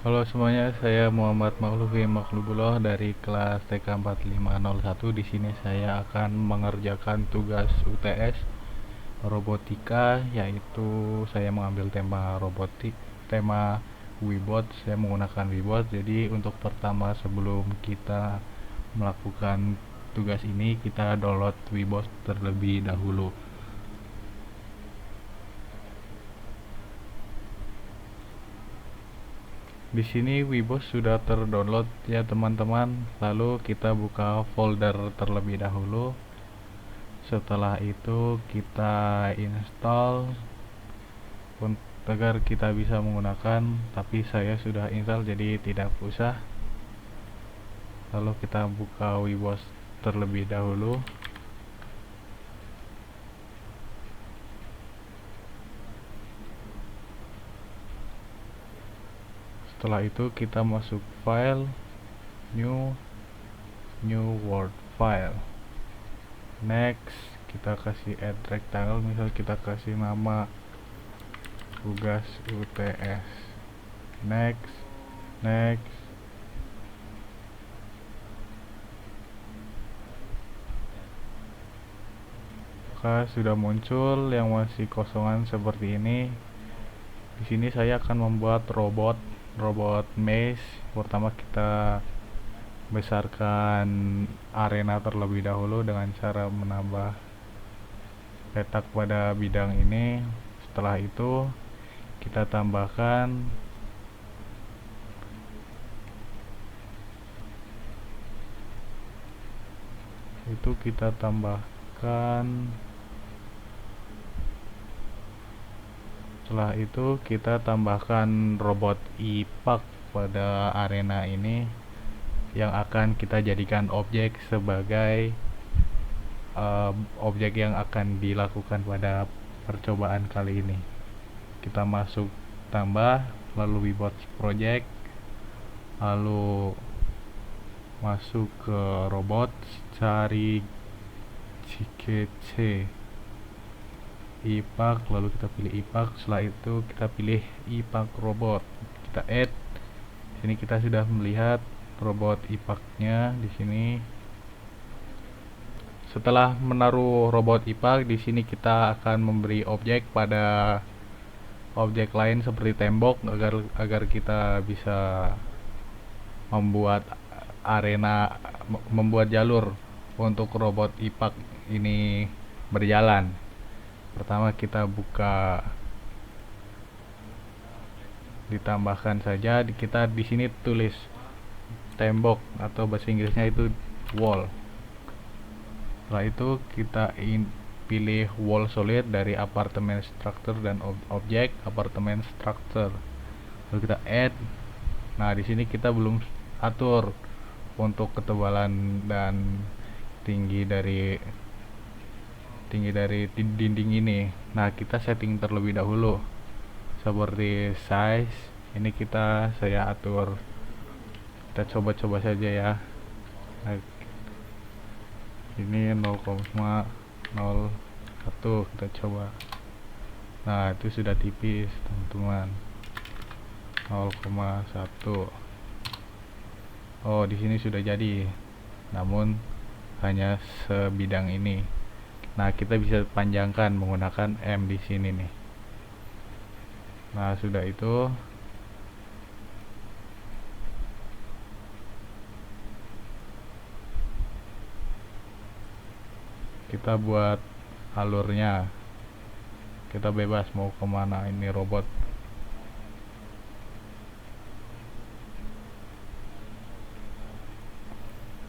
Halo semuanya, saya Muhammad Makhlufi Makhlubullah dari kelas TK 4501. Di sini saya akan mengerjakan tugas UTS robotika, yaitu saya mengambil tema robotik, tema Webot. Saya menggunakan Webot. Jadi untuk pertama, sebelum kita melakukan tugas ini, kita download Webot terlebih dahulu. Di sini Webos sudah terdownload ya teman-teman. Lalu kita buka folder terlebih dahulu. Setelah itu kita install agar kita bisa menggunakan, tapi saya sudah install jadi tidak usah. Lalu kita buka Webos terlebih dahulu. Setelah itu kita masuk file, new word file. Next, kita kasih add rectangle, misal kita kasih nama tugas UTS. Next. Maka sudah muncul yang masih kosongan seperti ini. Di sini saya akan membuat robot maze. Pertama kita besarkan arena terlebih dahulu dengan cara menambah letak pada bidang ini. Setelah itu kita tambahkan setelah itu kita tambahkan robot IPAK pada arena ini yang akan kita jadikan objek sebagai objek yang akan dilakukan pada percobaan kali ini. Kita masuk tambah, lalu Webot project, lalu masuk ke robot, cari CKC IPAK, lalu kita pilih IPAK. Setelah itu kita pilih IPAK robot, kita add. Sini kita sudah melihat robot IPAK-nya di sini. Setelah menaruh robot IPAK, di sini kita akan memberi objek pada objek lain seperti tembok agar kita bisa membuat membuat jalur untuk robot IPAK ini berjalan. Pertama kita buka, ditambahkan saja, kita di sini tulis tembok atau bahasa Inggrisnya itu wall. Setelah itu kita pilih wall solid dari apartemen structure dan objek apartemen structure. Lalu kita add. Nah, di sini kita belum atur untuk ketebalan dan tinggi dari dinding ini. Nah, kita setting terlebih dahulu seperti size. Ini saya atur, kita coba saja ya. Nah, ini 0,01 kita coba. Nah, itu sudah tipis teman-teman, 0,1. Oh, di sini sudah jadi, namun hanya sebidang ini. Nah, kita bisa panjangkan menggunakan M di sini nih. Nah, sudah itu kita buat alurnya. Kita bebas mau kemana ini robot.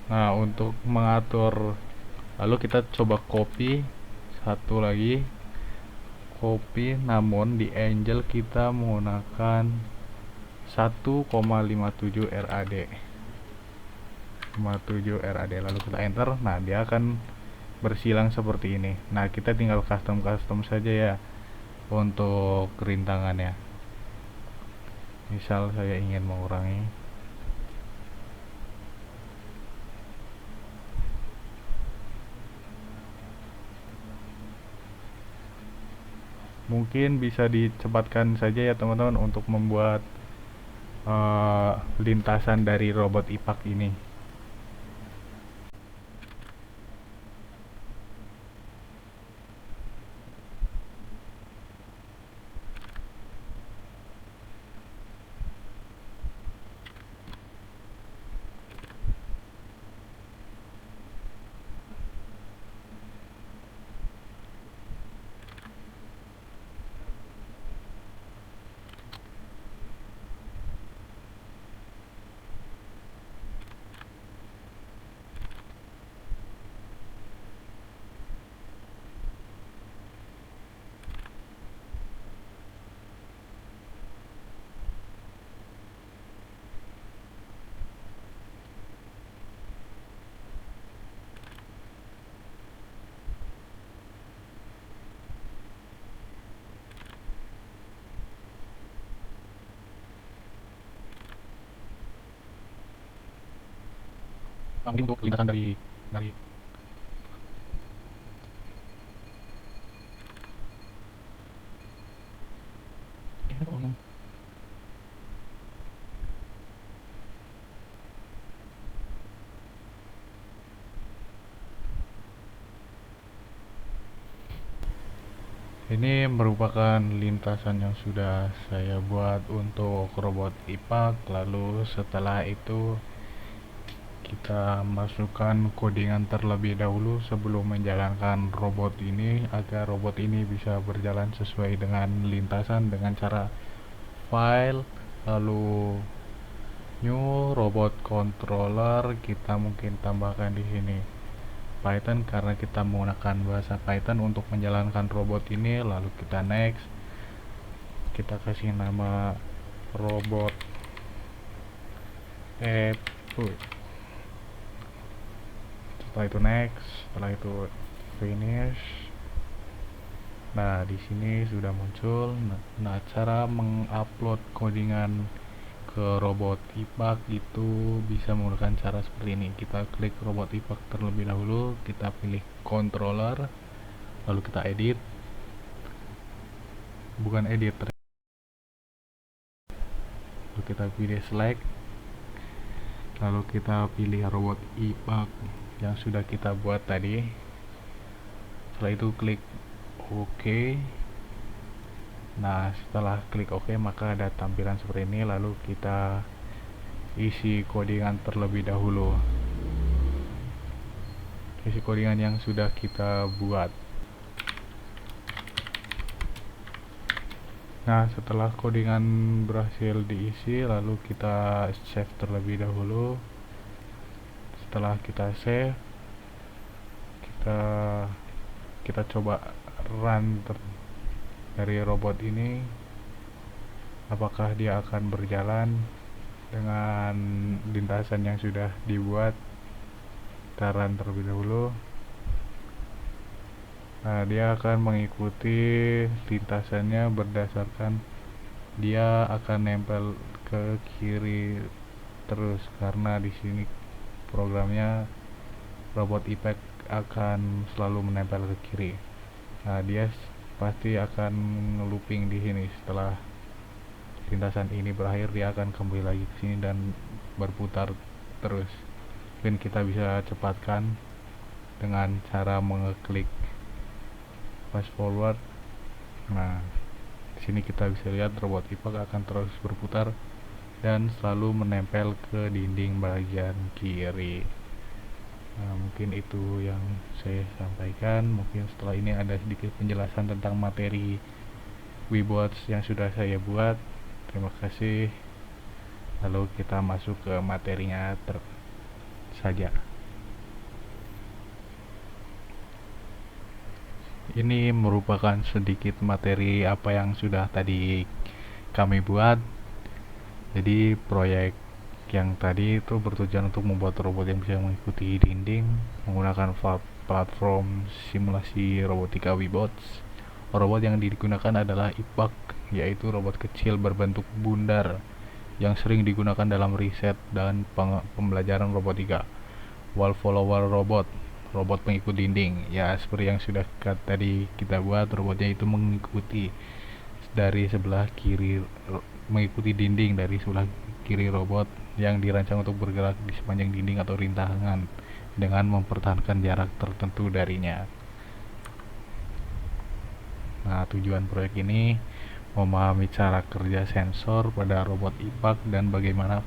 Nah, untuk mengatur, lalu kita coba copy satu lagi, copy, namun di Angel kita menggunakan 1,57 rad, 57 rad. Lalu kita enter. Nah, dia akan bersilang seperti ini. Nah, kita tinggal custom saja ya untuk rintangannya. Misal saya ingin mengurangi, mungkin bisa dicepatkan saja ya teman-teman untuk membuat lintasan dari robot IPAK ini. Mungkin untuk lintasan dari ini merupakan lintasan yang sudah saya buat untuk robot IPAK. Lalu setelah itu kita masukkan codingan terlebih dahulu sebelum menjalankan robot ini, agar robot ini bisa berjalan sesuai dengan lintasan dengan cara file, lalu new robot controller. Kita mungkin tambahkan di sini Python karena kita menggunakan bahasa Python untuk menjalankan robot ini. Lalu kita next, kita kasih nama robot output. Setelah itu next, setelah itu finish. Nah, di sini sudah muncul. Nah, cara mengupload codingan ke robot IPAK itu bisa menggunakan cara seperti ini. Kita klik robot IPAK terlebih dahulu, kita pilih controller, lalu kita edit. Bukan edit, lalu kita pilih select, lalu kita pilih robot IPAK yang sudah kita buat tadi. Setelah itu klik OK. Nah, setelah klik OK, maka ada tampilan seperti ini. Lalu kita isi codingan terlebih dahulu, isi codingan yang sudah kita buat. Nah, setelah codingan berhasil diisi, lalu kita save terlebih dahulu. Setelah kita save, kita coba run dari robot ini, apakah dia akan berjalan dengan lintasan yang sudah dibuat. Kita run terlebih dahulu. Nah, dia akan mengikuti lintasannya berdasarkan dia akan nempel ke kiri terus, karena di sini programnya robot IPAK akan selalu menempel ke kiri. Nah, dia pasti akan looping di sini. Setelah lintasan ini berakhir, dia akan kembali lagi ke sini dan berputar terus. Mungkin kita bisa cepatkan dengan cara mengeklik fast forward. Nah, di sini kita bisa lihat robot IPAK akan terus berputar dan selalu menempel ke dinding bagian kiri. Nah, mungkin itu yang saya sampaikan. Mungkin setelah ini ada sedikit penjelasan tentang materi Webots yang sudah saya buat. Terima kasih. Lalu kita masuk ke materinya saja. Ini merupakan sedikit materi apa yang sudah tadi kami buat. Jadi proyek yang tadi itu bertujuan untuk membuat robot yang bisa mengikuti dinding menggunakan platform simulasi robotika Webots. Robot yang digunakan adalah IPAK, yaitu robot kecil berbentuk bundar yang sering digunakan dalam riset dan pembelajaran robotika. Wall follower robot, robot pengikut dinding. Ya, seperti yang sudah tadi kita buat, robotnya itu mengikuti dari sebelah kiri, mengikuti dinding dari sebelah kiri robot yang dirancang untuk bergerak di sepanjang dinding atau rintangan dengan mempertahankan jarak tertentu darinya. Nah, tujuan proyek ini memahami cara kerja sensor pada robot IPAK dan bagaimana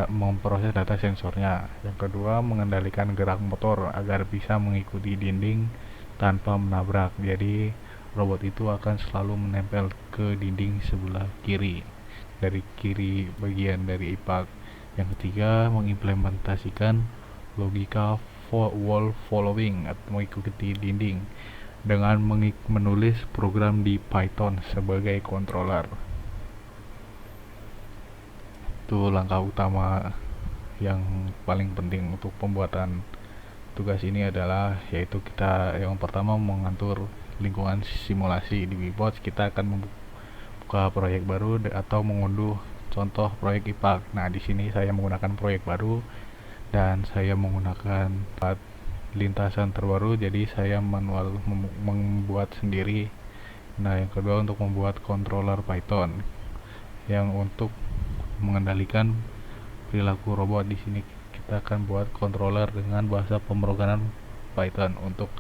memproses data sensornya. Yang kedua, mengendalikan gerak motor agar bisa mengikuti dinding tanpa menabrak. Jadi, robot itu akan selalu menempel ke dinding sebelah kiri, dari kiri bagian dari IPAK. Yang ketiga, mengimplementasikan logika wall following atau mengikuti dinding dengan menulis program di Python sebagai controller. Itu langkah utama yang paling penting untuk pembuatan tugas ini adalah yaitu kita yang pertama mengatur lingkungan simulasi di Weebots. Kita akan membuka proyek baru atau mengunduh contoh proyek IPAK. Nah, di sini saya menggunakan proyek baru dan saya menggunakan lintasan terbaru, jadi saya manual membuat sendiri. Nah, yang kedua untuk membuat controller Python yang untuk mengendalikan perilaku robot. Di sini kita akan buat controller dengan bahasa pemrograman Python untuk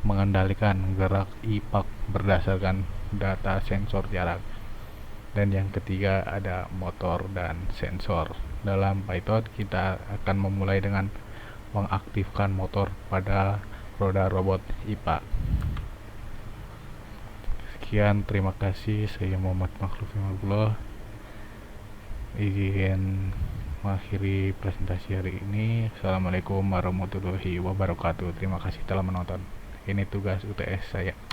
mengendalikan gerak IPAK berdasarkan data sensor jarak. Dan yang ketiga ada motor dan sensor. Dalam Python kita akan memulai dengan mengaktifkan motor pada roda robot IPAK. Sekian, terima kasih. Saya Muhammad Makhluf Himabullah. Izin mengakhiri presentasi hari ini. Assalamualaikum warahmatullahi wabarakatuh. Terima kasih telah menonton. Ini tugas UTS saya.